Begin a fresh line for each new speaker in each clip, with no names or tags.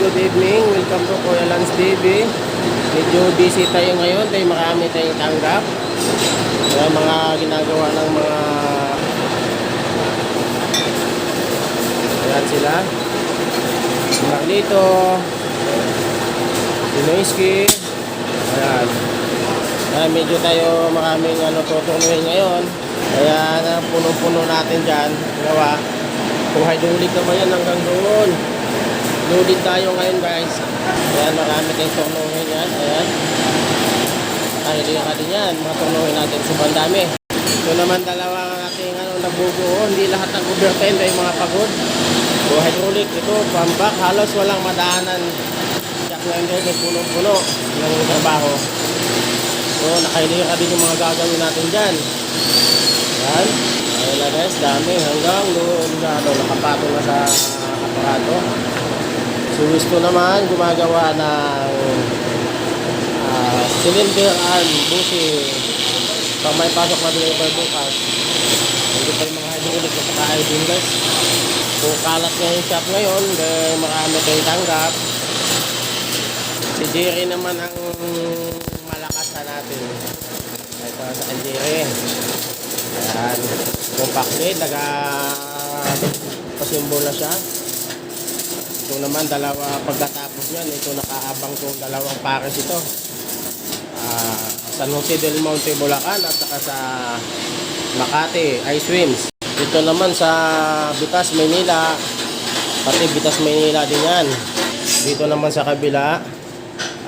good evening. Welcome to Kuya Lance TV. Medyo busy tayo ngayon dahil marami tayong tanggap. Kaya mga ginagawa ng mga... Ayan sila. Si Marlito. Si Noisky. Ayan. Kaya medyo tayo maraming tutunuhin ngayon. Kaya punong-puno natin dyan. Gawa. Buhay dulig naman yan hanggang doon. Loaded tayo ngayon guys. Ayan, marami tayong turnuhin yan. Ayan. Kahili ka din yan. Mga turnuhin natin. Sobrang dami. Ito naman dalawa ating nabubuo. Hindi lahat ng overtime dahil mga pagod. So hydraulic ito. Pambak. Halos walang madaanan. Check ngayon guys. May puno-puno ng trabaho. So nakahili ka din yung mga gagawin natin dyan. Ayan. Ayan na guys. Dami. Hanggang doon. Nakapatong na sa aparato. So gusto naman gumagawa ng cylinder and bushing. Pag may pasok na deliver bukas. Hindi pa yung mga hydraulic na saka I-beam guys. So kalat nga yung shop ngayon. Dahil marami tayong tanggap. Si Jerry naman ang malakas na natin. Ito sa Jerry. Ayan. Compact blade. Nagpasimbol na siya. Ito naman dalawa pagkatapos yan, ito nakaabang itong dalawang pares ito. San Jose del Monte, Bulacan at saka sa Makati, Ice Swims. Ito naman sa Bitas, Maynila, pati Bitas, Maynila din yan. Dito naman sa kabila,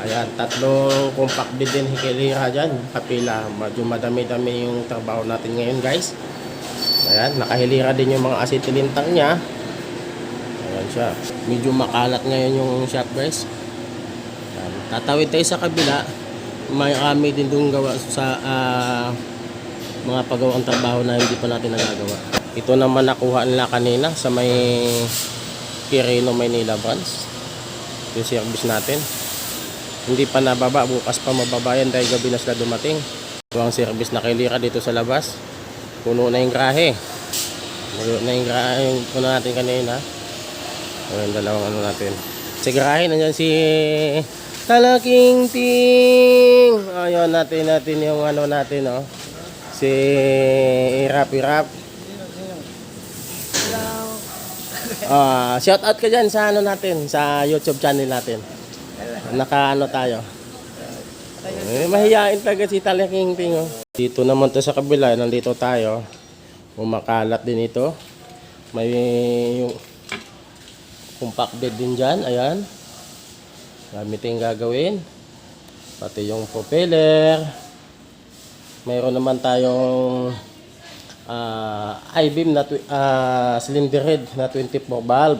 ayan, tatlong compact bid din hikilira dyan, kapila. Medyo madami-dami yung trabaho natin ngayon guys. Ayan, nakahilira din yung mga acetylene tank nya. Ayan siya. Medyo makalat ngayon yung shop guys. Ayan. Tatawid tayo sa kabila. May kami din doon gawa sa mga pagawang trabaho na hindi pa natin nagagawa. Ito naman nakuha nila kanina sa may Quirino, Maynila branch. Yung service natin. Hindi pa nababa. Bukas pa mababayan dahil gabi na sila dumating. Ito ang service na kilira dito sa labas. Puno na yung grahe. Puno na yung grahe yung puno natin kanina. Ayan, dalawang natin. Sa garahe, nandiyan si Talaking Ting. Ayan, natin yung natin, oh. Si Irap. Shout out ka dyan sa natin, sa YouTube channel natin. Naka tayo. Mahihain talaga si Talaking Ting, oh. Dito naman to sa kabila, nandito tayo. Umakalat din ito. May yung compact bed din dyan, ayan. Gamitin gagawin. Pati yung propeller. Mayroon naman tayong I-beam na cylinder head na 24 valve.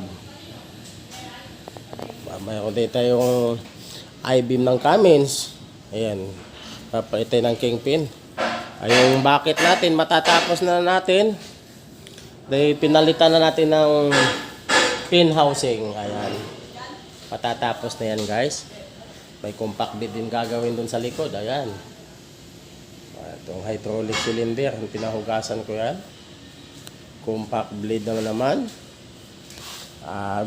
Mayroon din tayong I-beam ng Cummins. Ayan. Papalitin ng kingpin. Ay, yung bucket natin, matatapos na natin. Dahil pinalitan na natin ng pin housing. Ayan. Patatapos na yan guys. May compact bed din gagawin dun sa likod. Ayan. Itong hydraulic cylinder. Pinahugasan ko yan. Compact blade naman.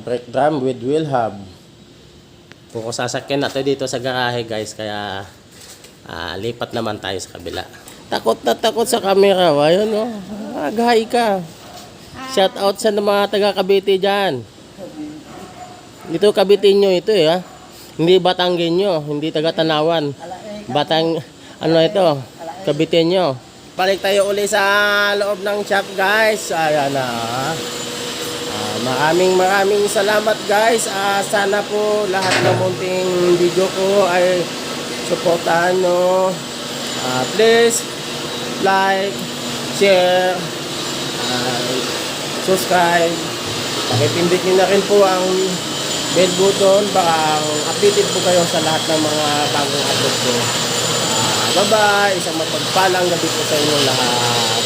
Brake drum with wheel hub. Kung sasakyan natin dito sa garahe guys. Kaya lipat naman tayo sa kabila. Takot na takot sa camera. Ayun o. Agahay ka. Shout out sa mga taga Cavite dyan. Ito Cavite nyo ito ha. Hindi Batanggin nyo. Hindi taga Tanawan. Ito. Cavite nyo. Balik tayo uli sa loob ng shop guys. Ayan na. Maraming salamat guys. Sana po lahat ng munting video ko ay supportahan nyo. Please like, share, subscribe. Pakipindit nyo na rin po ang bell button. Baka updated po kayo sa lahat ng mga bagong upload ko. Bye bye. Isang mapagpalang gabi po sa inyo lahat.